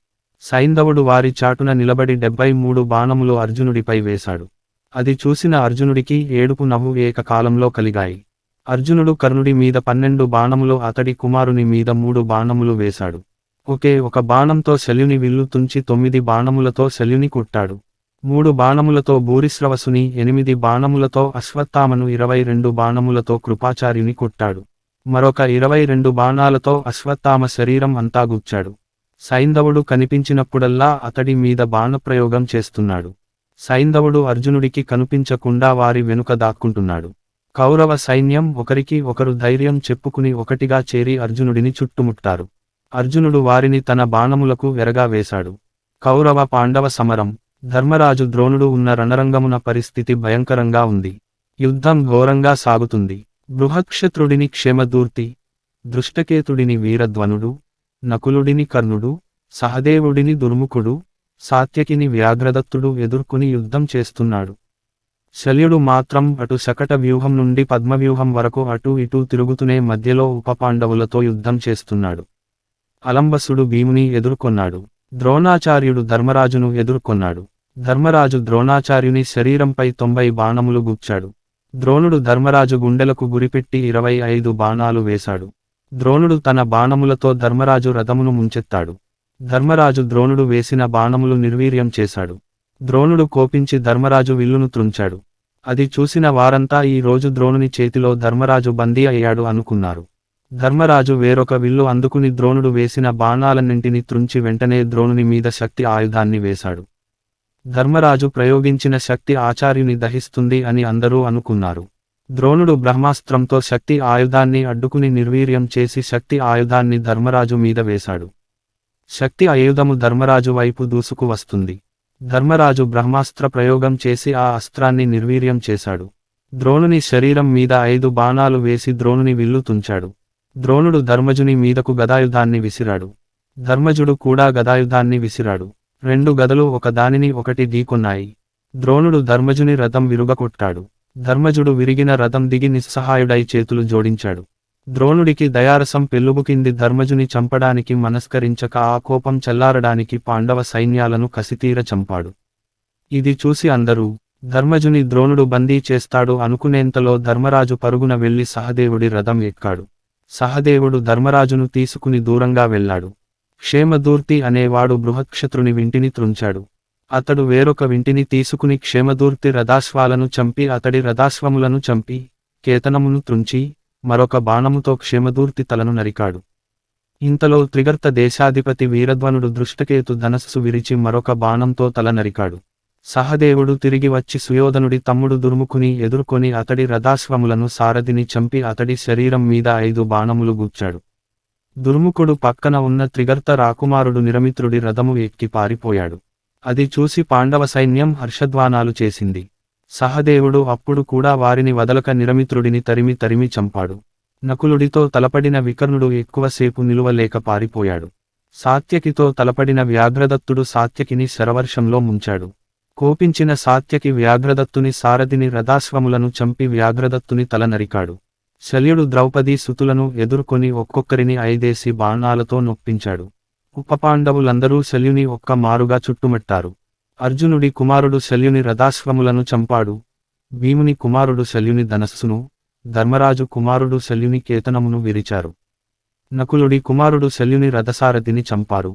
సైంధవుడు వారి చాటున నిలబడి 73 బాణములు అర్జునుడిపై వేశాడు. అది చూసిన అర్జునుడికి ఏడుపు నవ్వు ఏకకాలంలో కలిగాయి. అర్జునుడు కర్ణుడి మీద 12 బాణములు, అతడి కుమారుని మీద 3 బాణములు వేశాడు. ఒకే ఒక బాణంతో శల్యుని విల్లు తుంచి 9 బాణములతో శల్యుని కొట్టాడు. 3 బాణములతో భూరిశ్రవసుని, 8 బాణములతో అశ్వత్థామను, 22 బాణములతో కృపాచార్యుని కొట్టాడు. మరొక 22 బాణాలతో అశ్వత్థామ శరీరం అంతా గుచ్చాడు. సైంధవుడు కనిపించినప్పుడల్లా అతడి మీద బాణప్రయోగం చేస్తున్నాడు. సైంధవుడు అర్జునుడికి కనిపించకుండా వారి వెనుక దాక్కుంటున్నాడు. కౌరవ సైన్యం ఒకరికి ఒకరు ధైర్యం చెప్పుకుని ఒకటిగా చేరి అర్జునుడిని చుట్టుముట్టారు. అర్జునుడు వారిని తన బాణములకు వెరగా వేశాడు. కౌరవ పాండవ సమరం. ధర్మరాజు ద్రోణుడు ఉన్న రణరంగమున పరిస్థితి భయంకరంగా ఉంది. యుద్ధం ఘోరంగా సాగుతుంది. బృహత్క్షత్రుడిని క్షేమదూర్తి, దృష్టకేతుడిని వీరధ్వనుడు, నకులుడిని కర్ణుడు, సహదేవుడిని దుర్ముఖుడు, సాత్యకిని వ్యాఘ్రదత్తుడు ఎదుర్కొని యుద్ధం చేస్తున్నాడు. శల్యుడు మాత్రం అటు శకట వ్యూహం నుండి పద్మవ్యూహం వరకు అటూ ఇటూ తిరుగుతూనే మధ్యలో ఉపపాండవులతో యుద్ధం చేస్తున్నాడు. అలంబసుడు భీముని ఎదుర్కొన్నాడు. ద్రోణాచార్యుడు ధర్మరాజును ఎదుర్కొన్నాడు. ధర్మరాజు ద్రోణాచార్యుని శరీరంపై 90 బాణములు గుచ్చాడు. ద్రోణుడు ధర్మరాజు గుండెలకు గురిపెట్టి 25 బాణాలు వేశాడు. ద్రోణుడు తన బాణములతో ధర్మరాజు రథమును ముంచెత్తాడు. ధర్మరాజు ద్రోణుడు వేసిన బాణములు నిర్వీర్యం చేశాడు. ద్రోణుడు కోపించి ధర్మరాజు విల్లును త్రుంచాడు. అది చూసిన వారంతా ఈ రోజు ద్రోణుని చేతిలో ధర్మరాజు బందీ అయ్యాడు అనుకున్నారు. ధర్మరాజు వేరొక విల్లు అందుకుని ద్రోణుడు వేసిన బాణాలన్నింటినీ త్రుంచి వెంటనే ద్రోణుని మీద శక్తి ఆయుధాన్ని వేశాడు. ధర్మరాజు ప్రయోగించిన శక్తి ఆచార్యుని దహిస్తుంది అని అందరూ అనుకున్నారు. ద్రోణుడు బ్రహ్మాస్త్రంతో శక్తి ఆయుధాన్ని అడ్డుకుని నిర్వీర్యం చేసి శక్తి ఆయుధాన్ని ధర్మరాజు మీద వేశాడు. శక్తి ఆయుధము ధర్మరాజు వైపు దూసుకు వస్తుంది. ధర్మరాజు బ్రహ్మాస్త్ర ప్రయోగం చేసి ఆ అస్త్రాన్ని నిర్వీర్యం చేశాడు. ద్రోణుని శరీరం మీద 5 బాణాలు వేసి ద్రోణుని విల్లు తుంచాడు. ద్రోణుడు ధర్మజుని మీదకు గదాయుధాన్ని విసిరాడు. ధర్మజుడు కూడా గదాయుధాన్ని విసిరాడు. 2 గదలు ఒకదానిని ఒకటి ఢీకొన్నాయి. ద్రోణుడు ధర్మజుని రథం విరుగకొట్టాడు. ధర్మజుడు విరిగిన రథం దిగి నిస్సహాయుడై చేతులు జోడించాడు. ద్రోణుడికి దయారసం పెల్లుబుకింది. ధర్మజుని చంపడానికి మనస్కరించక ఆ కోపం చల్లారడానికి పాండవ సైన్యాలను కసితీర చంపాడు. ఇది చూసి అందరూ ధర్మజుని ద్రోణుడు బందీ చేస్తాడు అనుకునేంతలో ధర్మరాజు పరుగున వెళ్లి సహదేవుడి రథం ఎక్కాడు. సహదేవుడు ధర్మరాజును తీసుకుని దూరంగా వెళ్లాడు. క్షేమదూర్తి అనేవాడు బృహత్క్షత్రుని వింటిని త్రుంచాడు. అతడు వేరొక వింటిని తీసుకుని క్షేమదూర్తి రథాశ్వాలను చంపి అతడి రథాశ్వములను చంపి కేతనమును త్రుంచి మరొక బాణముతో క్షేమదూర్తి తలను నరికాడు. ఇంతలో త్రిగర్త దేశాధిపతి వీరధ్వనుడు దృష్టకేతు ధనస్సు విరిచి మరొక బాణంతో తల నరికాడు. సహదేవుడు తిరిగి వచ్చి సుయోధనుడి తమ్ముడు దుర్ముఖుని ఎదుర్కొని అతడి రథాశ్వములను సారథిని చంపి అతడి శరీరం మీద 5 బాణములు గుచ్చాడు. దుర్ముఖుడు పక్కన ఉన్న త్రిగర్త రాకుమారుడు నిరమిత్రుడి రథము ఎక్కి పారిపోయాడు. అది చూసి పాండవ సైన్యం హర్షధ్వానాలు చేసింది. సహదేవుడు అప్పుడు కూడా వారిని వదలక నిరమిత్రుడిని తరిమి చంపాడు. నకులుడితో తలపడిన వికర్ణుడు ఎక్కువసేపు నిలువలేక పారిపోయాడు. సాత్యకితో తలపడిన వ్యాఘ్రదత్తుడు సాత్యకిని శరవర్షంలో ముంచాడు. కోపించిన సాత్యకి వ్యాఘ్రదత్తుని సారథిని రథాశ్వములను చంపి వ్యాఘ్రదత్తుని తల నరికాడు. శల్యుడు ద్రౌపదీ సుతులను ఎదుర్కొని ఒక్కొక్కరిని 5 బాణాలతో నొప్పించాడు. ఉపపాండవులందరూ శల్యుని ఒక్క మారుగా చుట్టుముట్టారు. అర్జునుడి కుమారుడు శల్యుని రథాశ్వములను చంపాడు. భీముని కుమారుడు శల్యుని ధనస్సును, ధర్మరాజు కుమారుడు శల్యుని కేతనమును విరిచారు. నకులుడి కుమారుడు శల్యుని రథసారథిని చంపారు.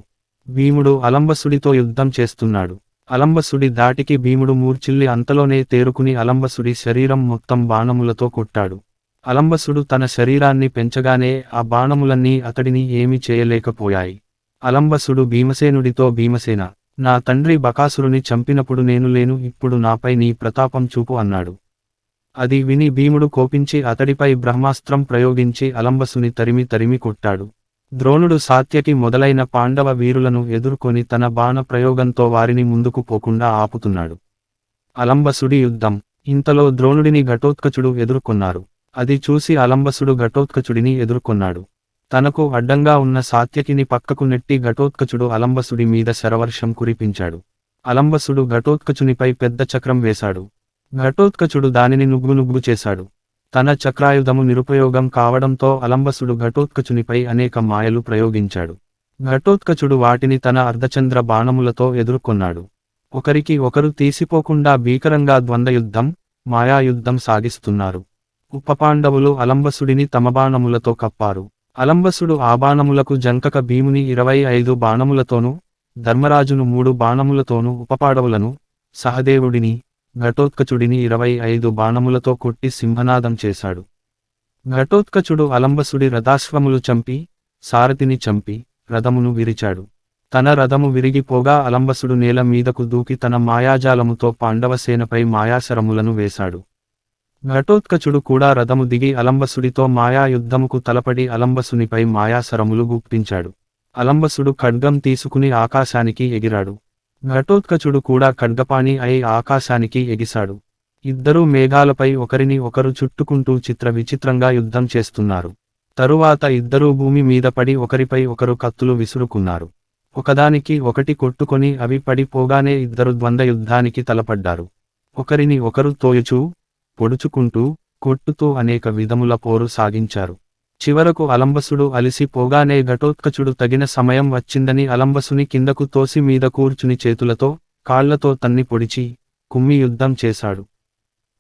భీముడు అలంబసుడితో యుద్ధం చేస్తున్నాడు. అలంబసుడి దాటికి భీముడు మూర్ఛిల్లి అంతలోనే తేరుకుని అలంబసుడి శరీరం మొత్తం బాణములతో కొట్టాడు. అలంబసుడు తన శరీరాన్ని పెంచగానే ఆ బాణములన్నీ అతడిని ఏమీ చేయలేకపోయాయి. అలంబసుడు భీమసేనుడితో భీమసేన, నా తండ్రి బకాసురుని చంపినప్పుడు నేను లేను, ఇప్పుడు నాపై నీ ప్రతాపం చూపు అన్నాడు. అది విని భీముడు కోపించి అతడిపై బ్రహ్మాస్త్రం ప్రయోగించి అలంబసుని తరిమి కొట్టాడు. ద్రోణుడు సాత్యకి మొదలైన పాండవ వీరులను ఎదుర్కొని తన బాణ ప్రయోగంతో వారిని ముందుకు పోకుండా ఆపుతున్నాడు. అలంబసుడి యుద్ధం. ఇంతలో ద్రోణుడిని ఘటోత్కచుడు ఎదుర్కొన్నారు. అది చూసి అలంబసుడు ఘటోత్కచుడిని ఎదుర్కొన్నాడు. తనకు అడ్డంగా ఉన్న సాత్యకిని పక్కకు నెట్టి ఘటోత్కచుడు అలంబసుడి మీద శరవర్షం కురిపించాడు. అలంబసుడు ఘటోత్కచునిపై పెద్ద చక్రం వేశాడు. ఘటోత్కచుడు దానిని నుగ్గు చేశాడు. తన చక్రాయుధము నిరుపయోగం కావడంతో అలంబసుడు ఘటోత్కచునిపై అనేక మాయలు ప్రయోగించాడు. ఘటోత్కచుడు వాటిని తన అర్ధచంద్ర బాణములతో ఎదుర్కొన్నాడు. ఒకరికి ఒకరు తీసిపోకుండా భీకరంగా ద్వంద్వయుద్ధం, మాయాయుద్ధం సాగిస్తున్నారు. ఉపపాండవులు అలంబసుడిని తమ బాణములతో కప్పారు. అలంబసుడు ఆ బాణములకు జంకక భీముని 25 బాణములతోనూ, ధర్మరాజును 3 బాణములతోనూ ఉపపాండవులను, సహదేవుడిని, ఘటోత్కచుడిని 25 బాణములతో కొట్టి సింహనాదం చేశాడు. ఘటోత్కచుడు అలంబసుడి రథాశ్వములు చంపి, సారథిని చంపి, రథమును విరిచాడు. తన రథము విరిగిపోగా అలంబసుడు నేల మీదకు దూకి తన మాయాజాలముతో పాండవసేనపై మాయాశరములను వేశాడు. ఘటోత్కచుడు కూడా రథము దిగి అలంబసుడితో మాయాయుద్ధముకు తలపడి అలంబసునిపై మాయాశరములు గుప్పించాడు. అలంబసుడు ఖడ్గం తీసుకుని ఆకాశానికి ఎగిరాడు. ఘటోత్కచుడు కూడా ఖడ్గపాణి అయి ఆకాశానికి ఎగిశాడు. ఇద్దరూ మేఘాలపై ఒకరిని ఒకరు చుట్టుకుంటూ విచిత్రంగా యుద్ధం చేస్తున్నారు. తరువాత ఇద్దరూ భూమి మీద పడి ఒకరిపై ఒకరు కత్తులు విసురుకున్నారు. ఒకదానికి ఒకటి కొట్టుకొని అవి పడిపోగానే ఇద్దరు ద్వంద్వ యుద్ధానికి తలపడ్డారు. ఒకరిని ఒకరు తోయుచూ, పొడుచుకుంటూ, కొట్టుతూ అనేక విధముల పోరు సాగించారు. చివరకు అలంబసుడు అలిసి పోగానే ఘటోత్కచుడు తగిన సమయం వచ్చిందని అలంబసుని కిందకు తోసి మీద కూర్చుని చేతులతో, కాళ్లతో తన్ని పొడిచి, కుమ్మి యుద్ధం చేశాడు.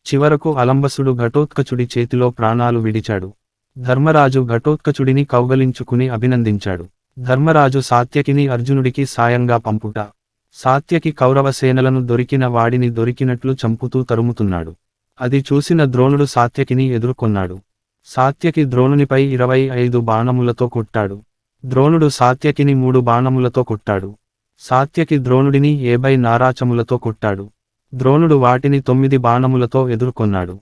చివరకు అలంబసుడు ఘటోత్కచుడి చేతిలో ప్రాణాలు విడిచాడు. ధర్మరాజు ఘటోత్కచుడిని కౌగలించుకుని అభినందించాడు. ధర్మరాజు సాత్యకిని అర్జునుడికి సాయంగా పంపుట. సాత్యకి కౌరవ సేనలను దొరికిన వాడిని దొరికినట్లు చంపుతూ తరుముతున్నాడు. అది చూసిన ద్రోణుడు సాత్యకిని ఎదుర్కొన్నాడు. సాత్యకి ద్రోణునిపై 25 బాణములతో కొట్టాడు. ద్రోణుడు సాత్యకిని 3 బాణములతో కొట్టాడు. సాత్యకి ద్రోణుడిని 70 నారాచములతో కొట్టాడు. ద్రోణుడు వాటిని 9 బాణములతో ఎదుర్కొన్నాడు.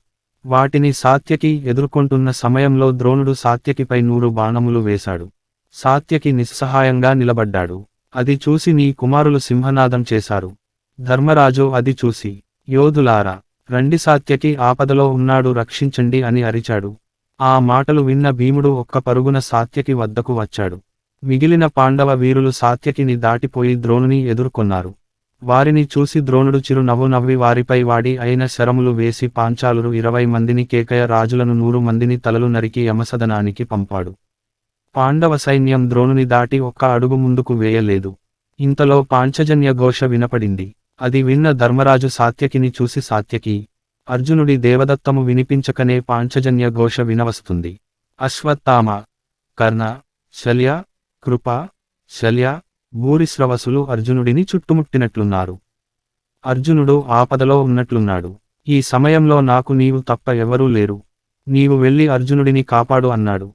వాటిని సాత్యకి ఎదుర్కొంటున్న సమయంలో ద్రోణుడు సాత్యకిపై 100 బాణములు వేశాడు. సాత్యకి నిస్సహాయంగా నిలబడ్డాడు. అది చూసి నీ కుమారులు సింహనాదం చేశారు. ధర్మరాజు అది చూసి, యోధులారా, రండి, సాత్యకి ఆపదలో ఉన్నాడు, రక్షించండి అని అరిచాడు. ఆ మాటలు విన్న భీముడు ఒక్క పరుగున సాత్యకి వద్దకు వచ్చాడు. మిగిలిన పాండవ వీరులు సాత్యకిని దాటిపోయి ద్రోణుని ఎదుర్కొన్నారు. వారిని చూసి ద్రోణుడు చిరునవ్వు నవ్వి వారిపై వాడి అయిన శరములు వేసి పాంచాలురు 20 మందిని కేకయ రాజులను 100 మందిని తలలు నరికి యమసదనానికి పంపాడు. పాండవ సైన్యం ద్రోణుని దాటి ఒక్క అడుగు ముందుకు వేయలేదు. ఇంతలో పాంచజన్య ఘోష వినపడింది. అది విన్న ధర్మరాజు సాత్యకిని చూసి, సాత్యకి, అర్జునుడి దేవదత్తము వినిపించకనే పాంచజన్య ఘోష వినవస్తుంది. అశ్వత్థామ, కర్ణ, శల్య, కృప, శల్య, భూరిశ్రవసులు అర్జునుడిని చుట్టుముట్టినట్లున్నారు. అర్జునుడు ఆపదలో ఉన్నట్లున్నాడు. ఈ సమయంలో నాకు నీవు తప్ప ఎవరూ లేరు. నీవు వెళ్ళి అర్జునుడిని కాపాడు అన్నాడు.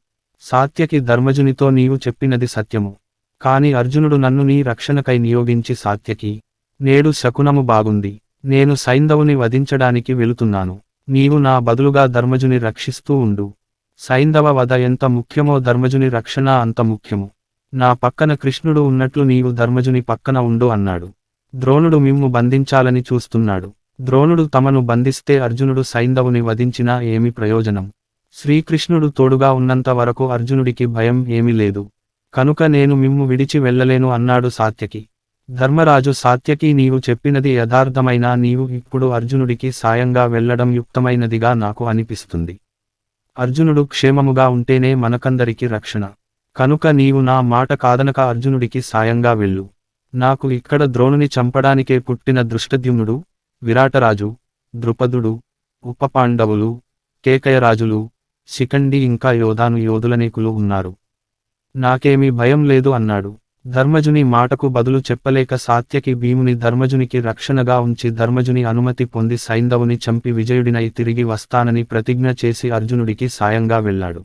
సాత్యకి ధర్మజునితో, నీవు చెప్పినది సత్యము. కాని అర్జునుడు నన్ను నీ రక్షణకై నియోగించి, సాత్యకి, నేడు శకునము బాగుంది. నేను సైంధవుని వధించడానికి వెళుతున్నాను. నీవు నా బదులుగా ధర్మజుని రక్షిస్తూ ఉండు. సైంధవ వధ ఎంత ముఖ్యమో ధర్మజుని రక్షణ అంత ముఖ్యము. నా పక్కన కృష్ణుడు ఉన్నట్లు నీవు ధర్మజుని పక్కన ఉండు అన్నాడు. ద్రోణుడు మిమ్ము బంధించాలని చూస్తున్నాడు. ద్రోణుడు తమను బంధిస్తే అర్జునుడు సైంధవుని వధించినా ఏమి ప్రయోజనం? శ్రీకృష్ణుడు తోడుగా ఉన్నంత వరకు అర్జునుడికి భయం ఏమీ లేదు. కనుక నేను మిమ్ము విడిచి వెళ్ళలేను అన్నాడు సాత్యకి. ధర్మరాజు, సాత్యకి, నీవు చెప్పినది యథార్థమైనా నీవు ఇప్పుడు అర్జునుడికి సాయంగా వెళ్లడం యుక్తమైనదిగా నాకు అనిపిస్తుంది. అర్జునుడు క్షేమముగా ఉంటేనే మనకందరికి రక్షణ. కనుక నీవు నా మాట కాదనక అర్జునుడికి సాయంగా వెళ్ళు. నాకు ఇక్కడ ద్రోణుని చంపడానికే పుట్టిన దృష్టద్యుమ్నుడు, విరాటరాజు, ద్రుపదుడు, ఉపపాండవులు, కేకయరాజులు, శిఖండి ఇంకా యోధులనేకులు ఉన్నారు. నాకేమీ భయం లేదు అన్నాడు. ధర్మజుని మాటకు బదులు చెప్పలేక సాత్యకి భీముని ధర్మజునికి రక్షణగా ఉంచి ధర్మజుని అనుమతి పొంది సైంధవుని చంపి విజయుడినై తిరిగి వస్తానని ప్రతిజ్ఞ చేసి అర్జునుడికి సాయంగా వెళ్ళాడు.